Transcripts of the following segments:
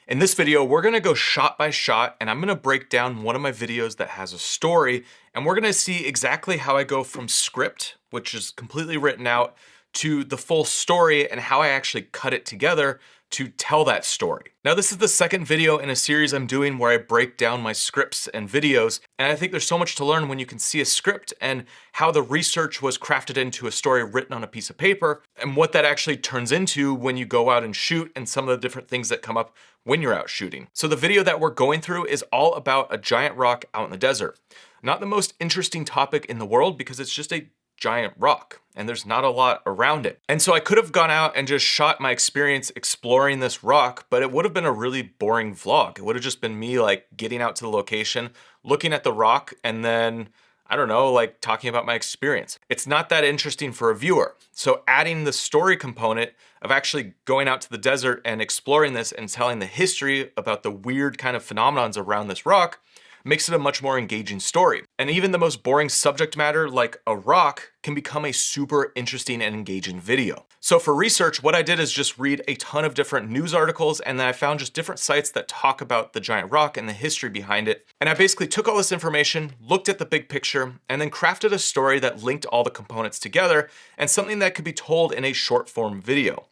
In this video, we're gonna go shot by shot, and I'm gonna break down one of my videos that has a story, and we're gonna see exactly how I go from script, which is completely written out, to the full story and how I actually cut it together to tell that story. Now, this is the second video in a series I'm doing where I break down my scripts and videos, and I think there's so much to learn when you can see a script and how the research was crafted into a story written on a piece of paper, and what that actually turns into when you go out and shoot, and some of the different things that come up when you're out shooting. So the video that we're going through is all about a giant rock out in the desert. Not the most interesting topic in the world because it's just a giant rock and there's not a lot around it. And so I could have gone out and just shot my experience exploring this rock, but it would have been a really boring vlog. It would have just been me like getting out to the location, looking at the rock, and then, I don't know, like talking about my experience. It's not that interesting for a viewer. So adding the story component of actually going out to the desert and exploring this and telling the history about the weird kind of phenomenons around this rock makes it a much more engaging story. And even the most boring subject matter like a rock can become a super interesting and engaging video. So for research, what I did is just read a ton of different news articles, and then I found just different sites that talk about the giant rock and the history behind it. And I basically took all this information, looked at the big picture, and then crafted a story that linked all the components together and something that could be told in a short form video.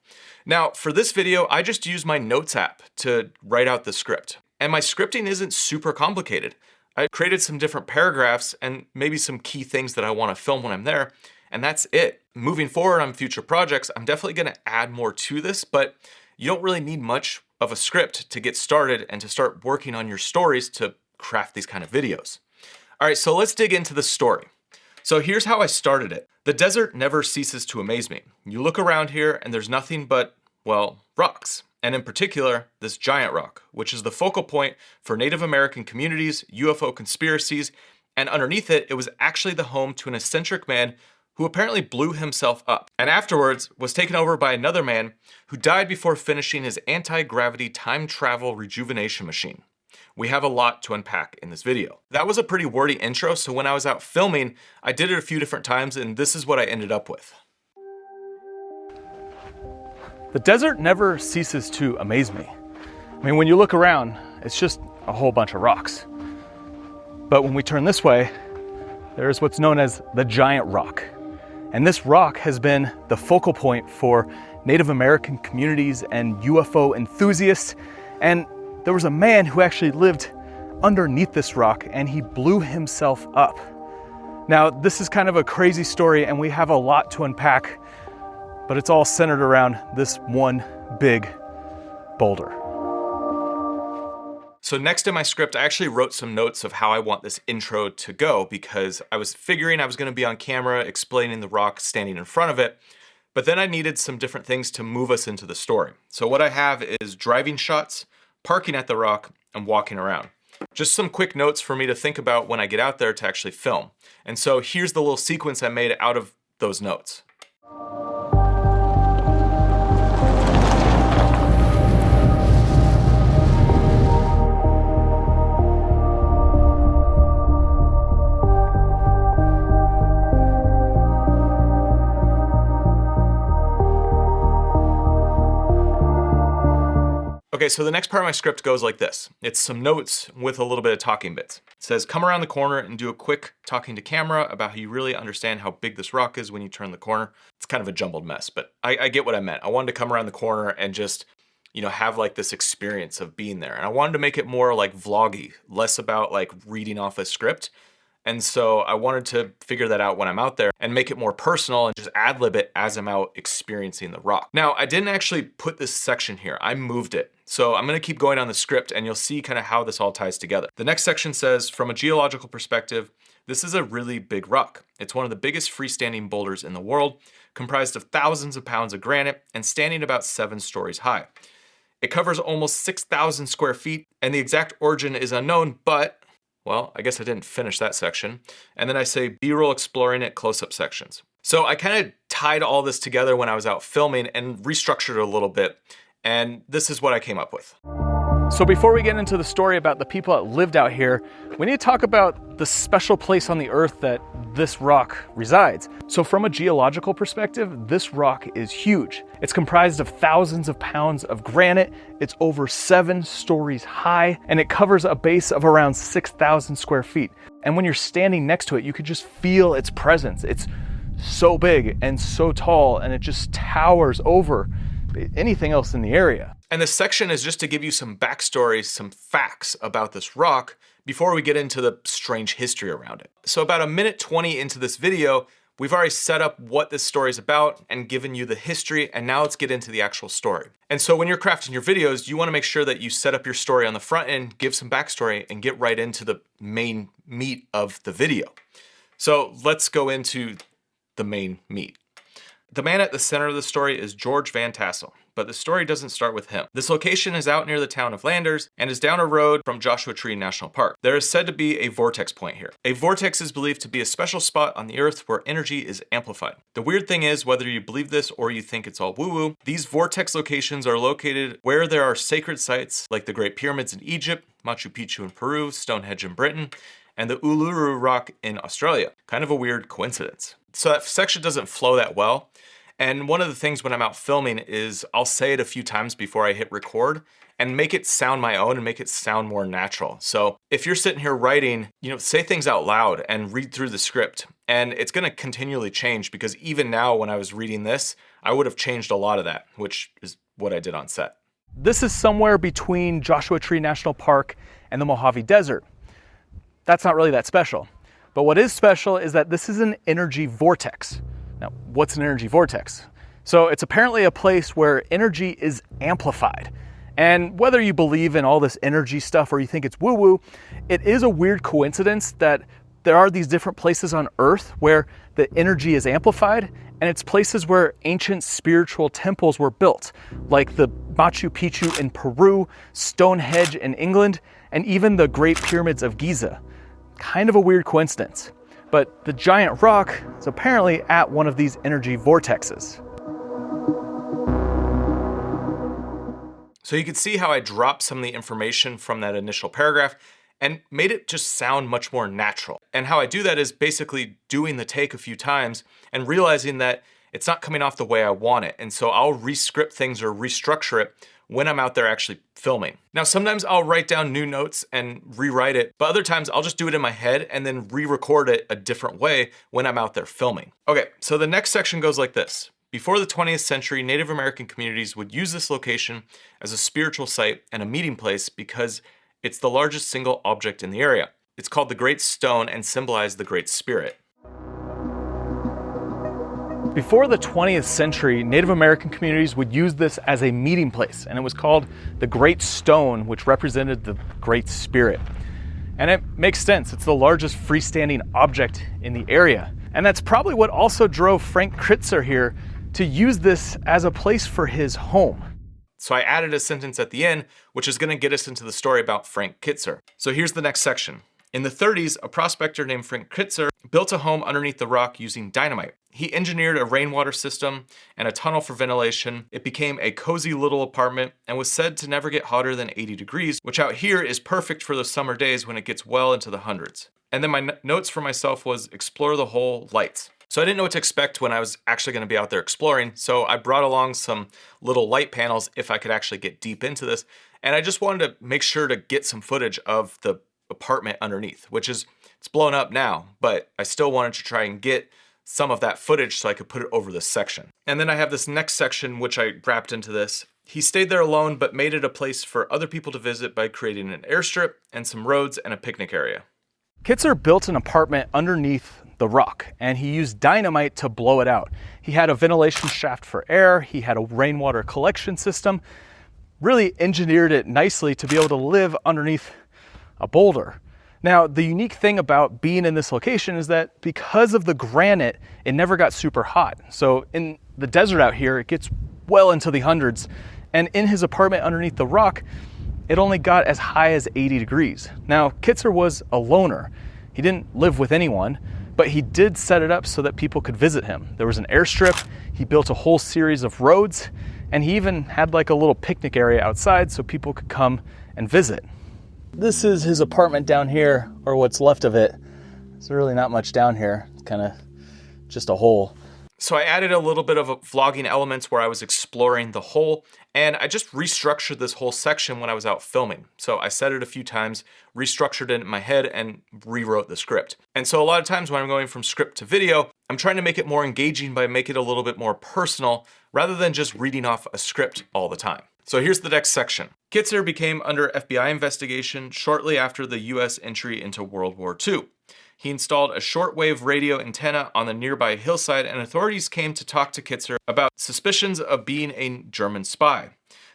Now, for this video, I just used my notes app to write out the script. And my scripting isn't super complicated. I created some different paragraphs and maybe some key things that I want to film when I'm there, and that's it. Moving forward on future projects, I'm definitely going to add more to this, but you don't really need much of a script to get started and to start working on your stories to craft these kind of videos. All right, so let's dig into the story. So here's how I started it. The desert never ceases to amaze me. You look around here and there's nothing but, well, rocks. And in particular, this giant rock, which is the focal point for Native American communities, UFO conspiracies, and underneath it, it was actually the home to an eccentric man who apparently blew himself up, and afterwards was taken over by another man who died before finishing his anti-gravity time travel rejuvenation machine. We have a lot to unpack in this video. That was a pretty wordy intro, so when I was out filming, I did it a few different times, and this is what I ended up with. The desert never ceases to amaze me. I mean, when you look around, it's just a whole bunch of rocks. But when we turn this way, there's what's known as the giant rock. And this rock has been the focal point for Native American communities and UFO enthusiasts. And there was a man who actually lived underneath this rock and he blew himself up. Now, this is kind of a crazy story and we have a lot to unpack, but it's all centered around this one big boulder. So next in my script, I actually wrote some notes of how I want this intro to go because I was figuring I was gonna be on camera explaining the rock standing in front of it, but then I needed some different things to move us into the story. So what I have is driving shots, parking at the rock, and walking around. Just some quick notes for me to think about when I get out there to actually film. And so here's the little sequence I made out of those notes. Okay, so the next part of my script goes like this. It's some notes with a little bit of talking bits. It says, come around the corner and do a quick talking to camera about how you really understand how big this rock is when you turn the corner. It's kind of a jumbled mess, but I get what I meant. I wanted to come around the corner and just, have like this experience of being there. And I wanted to make it more like vloggy, less about like reading off a script. And so I wanted to figure that out when I'm out there and make it more personal and just ad-lib it as I'm out experiencing the rock. Now, I didn't actually put this section here. I moved it. So I'm gonna keep going on the script and you'll see kind of how this all ties together. The next section says, from a geological perspective, this is a really big rock. It's one of the biggest freestanding boulders in the world, comprised of thousands of pounds of granite and standing about 7 stories high. It covers almost 6,000 square feet and the exact origin is unknown, but well, I guess I didn't finish that section. And then I say B-roll exploring it close-up sections. So I kind of tied all this together when I was out filming and restructured it a little bit. And this is what I came up with. So before we get into the story about the people that lived out here, we need to talk about the special place on the earth that this rock resides. So from a geological perspective, this rock is huge. It's comprised of thousands of pounds of granite. It's over 7 stories high, and it covers a base of around 6,000 square feet. And when you're standing next to it, you could just feel its presence. It's so big and so tall, and it just towers over anything else in the area. And this section is just to give you some backstory, some facts about this rock before we get into the strange history around it. So about a minute 20 into this video, we've already set up what this story is about and given you the history, and now let's get into the actual story. And so when you're crafting your videos, you want to make sure that you set up your story on the front end, give some backstory, and get right into the main meat of the video. So let's go into the main meat. The man at the center of the story is George Van Tassel, but the story doesn't start with him. This location is out near the town of Landers and is down a road from Joshua Tree National Park. There is said to be a vortex point here. A vortex is believed to be a special spot on the earth where energy is amplified. The weird thing is, whether you believe this or you think it's all woo-woo, these vortex locations are located where there are sacred sites like the Great Pyramids in Egypt, Machu Picchu in Peru, Stonehenge in Britain, and the Uluru Rock in Australia. Kind of a weird coincidence. So that section doesn't flow that well. And one of the things when I'm out filming is I'll say it a few times before I hit record and make it sound my own and make it sound more natural. So if you're sitting here writing, say things out loud and read through the script. And it's gonna continually change, because even now when I was reading this, I would have changed a lot of that, which is what I did on set. This is somewhere between Joshua Tree National Park and the Mojave Desert. That's not really that special. But what is special is that this is an energy vortex. Now, what's an energy vortex? So it's apparently a place where energy is amplified. And whether you believe in all this energy stuff or you think it's woo-woo, it is a weird coincidence that there are these different places on Earth where the energy is amplified, and it's places where ancient spiritual temples were built, like the Machu Picchu in Peru, Stonehenge in England, and even the Great Pyramids of Giza. Kind of a weird coincidence. But the giant rock is apparently at one of these energy vortexes. So you can see how I dropped some of the information from that initial paragraph and made it just sound much more natural. And how I do that is basically doing the take a few times and realizing that it's not coming off the way I want it. And so I'll re-script things or restructure it when I'm out there actually filming. Now, sometimes I'll write down new notes and rewrite it, but other times I'll just do it in my head and then re-record it a different way when I'm out there filming. Okay, so the next section goes like this. Before the 20th century, Native American communities would use this location as a spiritual site and a meeting place because it's the largest single object in the area. It's called the Great Stone and symbolized the Great Spirit. Before the 20th century, Native American communities would use this as a meeting place, and it was called the Great Stone, which represented the Great Spirit. And it makes sense. It's the largest freestanding object in the area. And that's probably what also drove Frank Kritzer here to use this as a place for his home. So I added a sentence at the end, which is going to get us into the story about Frank Kritzer. So here's the next section. In the 30s, a prospector named Frank Kritzer built a home underneath the rock using dynamite. He engineered a rainwater system and a tunnel for ventilation. It became a cozy little apartment and was said to never get hotter than 80 degrees, which out here is perfect for those summer days when it gets well into the hundreds. And then my notes for myself was explore the whole lights. So I didn't know what to expect when I was actually going to be out there exploring. So I brought along some little light panels if I could actually get deep into this. And I just wanted to make sure to get some footage of the apartment underneath, which is, it's blown up now, but I still wanted to try and get some of that footage so I could put it over this section. And then I have this next section, which I wrapped into this. He stayed there alone, but made it a place for other people to visit by creating an airstrip and some roads and a picnic area. Kritzer built an apartment underneath the rock, and he used dynamite to blow it out. He had a ventilation shaft for air, he had a rainwater collection system, really engineered it nicely to be able to live underneath a boulder. Now, the unique thing about being in this location is that because of the granite, it never got super hot. So in the desert out here, it gets well into the hundreds, and in his apartment underneath the rock, it only got as high as 80 degrees. Now, Kritzer was a loner. He didn't live with anyone, but he did set it up so that people could visit him. There was an airstrip, he built a whole series of roads, And he even had like a little picnic area outside so people could come and visit. This is his apartment down here, or what's left of it. There's really not much down here. It's kind of just a hole. So I added a little bit of vlogging elements where I was exploring the hole, and I just restructured this whole section when I was out filming. So I said it a few times, restructured it in my head, and rewrote the script. And so a lot of times when I'm going from script to video, I'm trying to make it more engaging by making it a little bit more personal, rather than just reading off a script all the time. So here's the next section. Kitzer became under FBI investigation shortly after the US entry into World War II. He installed a shortwave radio antenna on the nearby hillside, and authorities came to talk to Kitzer about suspicions of being a German spy.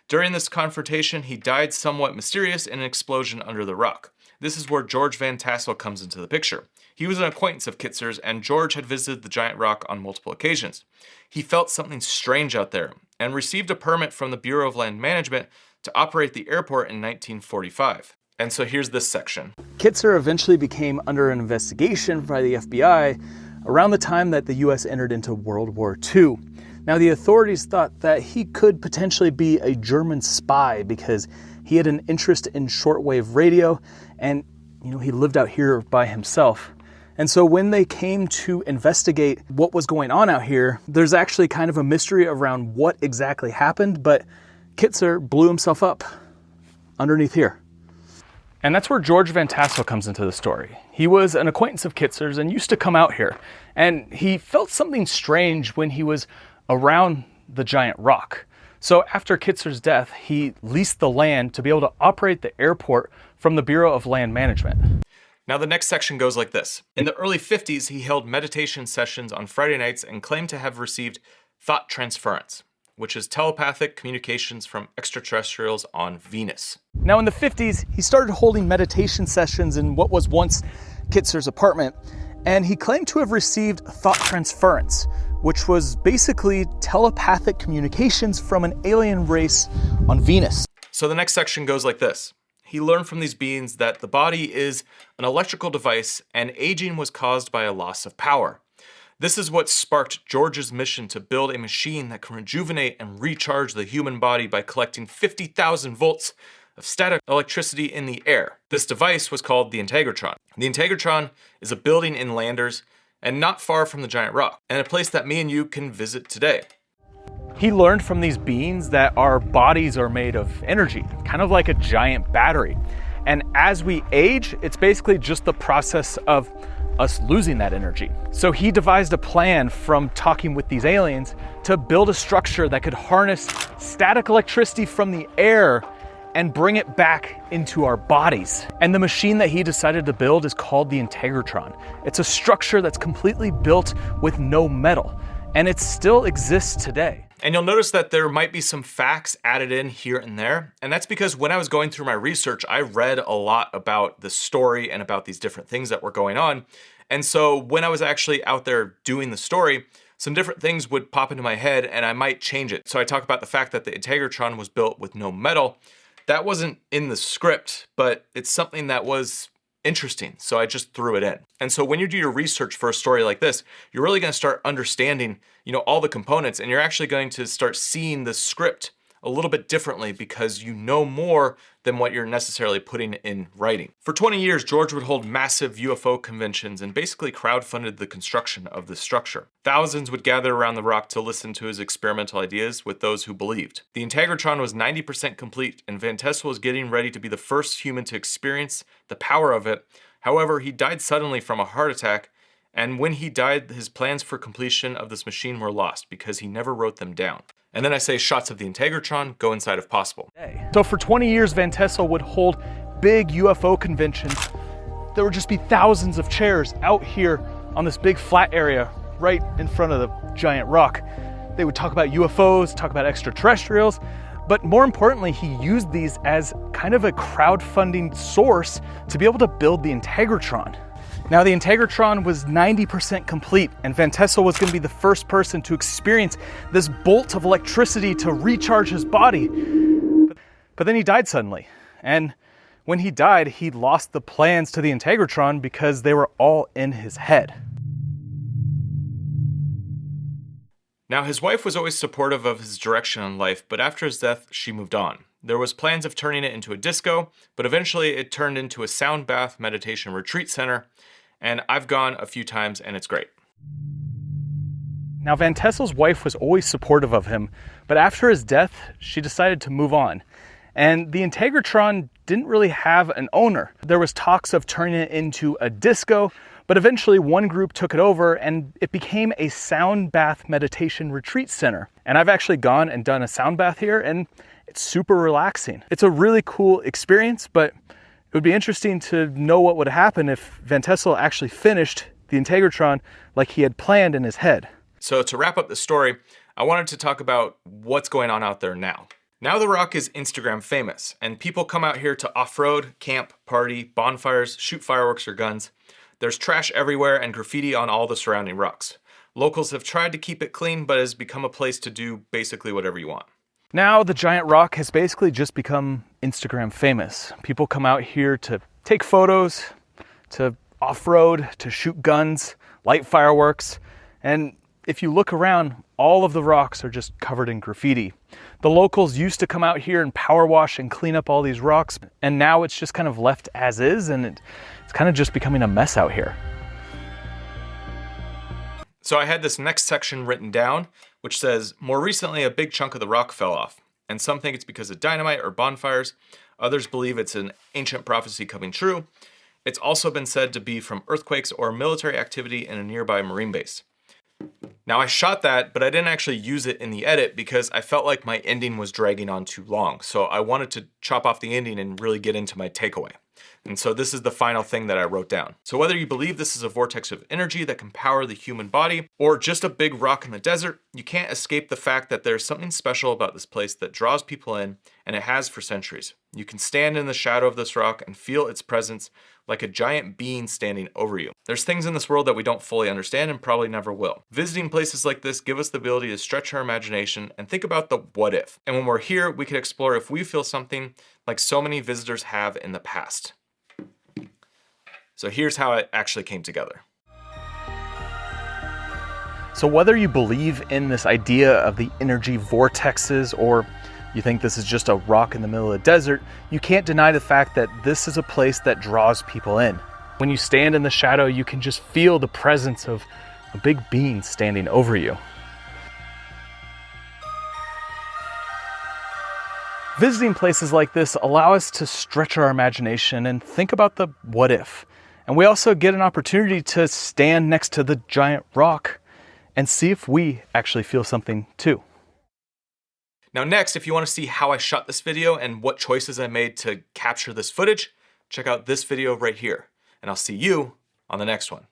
During this confrontation, he died somewhat mysterious in an explosion under the rock. This is where George Van Tassel comes into the picture. He was an acquaintance of Kitzer's, and George had visited the giant rock on multiple occasions. He felt something strange out there and received a permit from the Bureau of Land Management to operate the airport in 1945. And so here's this section. Kitzer eventually became under an investigation by the FBI around the time that the US entered into World War II. Now, the authorities thought that he could potentially be a German spy because he had an interest in shortwave radio, and he lived out here by himself. And so when they came to investigate what was going on out here, there's actually kind of a mystery around what exactly happened, but Kitzer blew himself up underneath here. And that's where George Van Tassel comes into the story. He was an acquaintance of Kitzer's and used to come out here. And he felt something strange when he was around the giant rock. So after Kitzer's death, he leased the land to be able to operate the airport from the Bureau of Land Management. Now the next section goes like this. In the early 50s, he held meditation sessions on Friday nights and claimed to have received thought transference, which is telepathic communications from extraterrestrials on Venus. Now in the 50s, he started holding meditation sessions in what was once Kitzer's apartment, and he claimed to have received thought transference, which was basically telepathic communications from an alien race on Venus. So the next section goes like this. He learned from these beings that the body is an electrical device and aging was caused by a loss of power. This is what sparked George's mission to build a machine that can rejuvenate and recharge the human body by collecting 50,000 volts of static electricity in the air. This device was called the Integratron. The Integratron is a building in Landers and not far from the giant rock, and a place that me and you can visit today. He learned from these beings that our bodies are made of energy, kind of like a giant battery. And as we age, it's basically just the process of us losing that energy. So he devised a plan from talking with these aliens to build a structure that could harness static electricity from the air and bring it back into our bodies. And the machine that he decided to build is called the Integratron. It's a structure that's completely built with no metal, and it still exists today. And you'll notice that there might be some facts added in here and there. And that's because when I was going through my research, I read a lot about the story and about these different things that were going on. And so when I was actually out there doing the story, some different things would pop into my head and I might change it. So I talk about the fact that the Integratron was built with no metal. That wasn't in the script, but it's something that was interesting, so I just threw it in. And so when you do your research for a story like this, you're really going to start understanding, all the components, and you're actually going to start seeing the script a little bit differently because you know more than what you're necessarily putting in writing. For 20 years, George would hold massive UFO conventions and basically crowdfunded the construction of this structure. Thousands would gather around the rock to listen to his experimental ideas with those who believed. The Integratron was 90% complete, and Van Tassel was getting ready to be the first human to experience the power of it. However, he died suddenly from a heart attack, and when he died, his plans for completion of this machine were lost because he never wrote them down. And then I say shots of the Integratron go inside if possible. So for 20 years, Van Tassel would hold big UFO conventions. There would just be thousands of chairs out here on this big flat area right in front of the giant rock. They would talk about UFOs, talk about extraterrestrials, but more importantly, he used these as kind of a crowdfunding source to be able to build the Integratron. Now, the Integratron was 90% complete, and Van Tassel was going to be the first person to experience this bolt of electricity to recharge his body. But then he died suddenly. And when he died, he lost the plans to the Integratron because they were all in his head. Now, his wife was always supportive of his direction in life, but after his death, she moved on. There was plans of turning it into a disco, but eventually it turned into a sound bath meditation retreat center, and I've gone a few times and it's great. Now, Van Tessel's wife was always supportive of him, but after his death, she decided to move on. And the Integratron didn't really have an owner. There was talks of turning it into a disco, but eventually one group took it over and it became a sound bath meditation retreat center. And I've actually gone and done a sound bath here, and it's super relaxing. It's a really cool experience, but it would be interesting to know what would happen if Van Tessel actually finished the Integratron like he had planned in his head. So to wrap up the story, I wanted to talk about what's going on out there now. Now the rock is Instagram famous, and people come out here to off-road, camp, party, bonfires, shoot fireworks or guns. There's trash everywhere and graffiti on all the surrounding rocks. Locals have tried to keep it clean, but it has become a place to do basically whatever you want. Now the giant rock has basically just become Instagram famous. People come out here to take photos, to off-road, to shoot guns, light fireworks, and if you look around, all of the rocks are just covered in graffiti. The locals used to come out here and power wash and clean up all these rocks, and now it's just kind of left as is, and it's kind of just becoming a mess out here. So I had this next section written down, which says, more recently a big chunk of the rock fell off, and some think it's because of dynamite or bonfires. Others believe it's an ancient prophecy coming true. It's also been said to be from earthquakes or military activity in a nearby Marine base. Now I shot that, but I didn't actually use it in the edit because I felt like my ending was dragging on too long. So I wanted to chop off the ending and really get into my takeaway. And so this is the final thing that I wrote down. So whether you believe this is a vortex of energy that can power the human body or just a big rock in the desert, you can't escape the fact that there's something special about this place that draws people in, and it has for centuries. You can stand in the shadow of this rock and feel its presence like a giant being standing over you. There's things in this world that we don't fully understand and probably never will. Visiting places like this give us the ability to stretch our imagination and think about the what if. And when we're here, we can explore if we feel something like so many visitors have in the past. So here's how it actually came together. So whether you believe in this idea of the energy vortexes or you think this is just a rock in the middle of the desert, you can't deny the fact that this is a place that draws people in. When you stand in the shadow, you can just feel the presence of a big being standing over you. Visiting places like this allow us to stretch our imagination and think about the what if. And we also get an opportunity to stand next to the giant rock and see if we actually feel something too. Now next, if you want to see how I shot this video and what choices I made to capture this footage, check out this video right here. And I'll see you on the next one.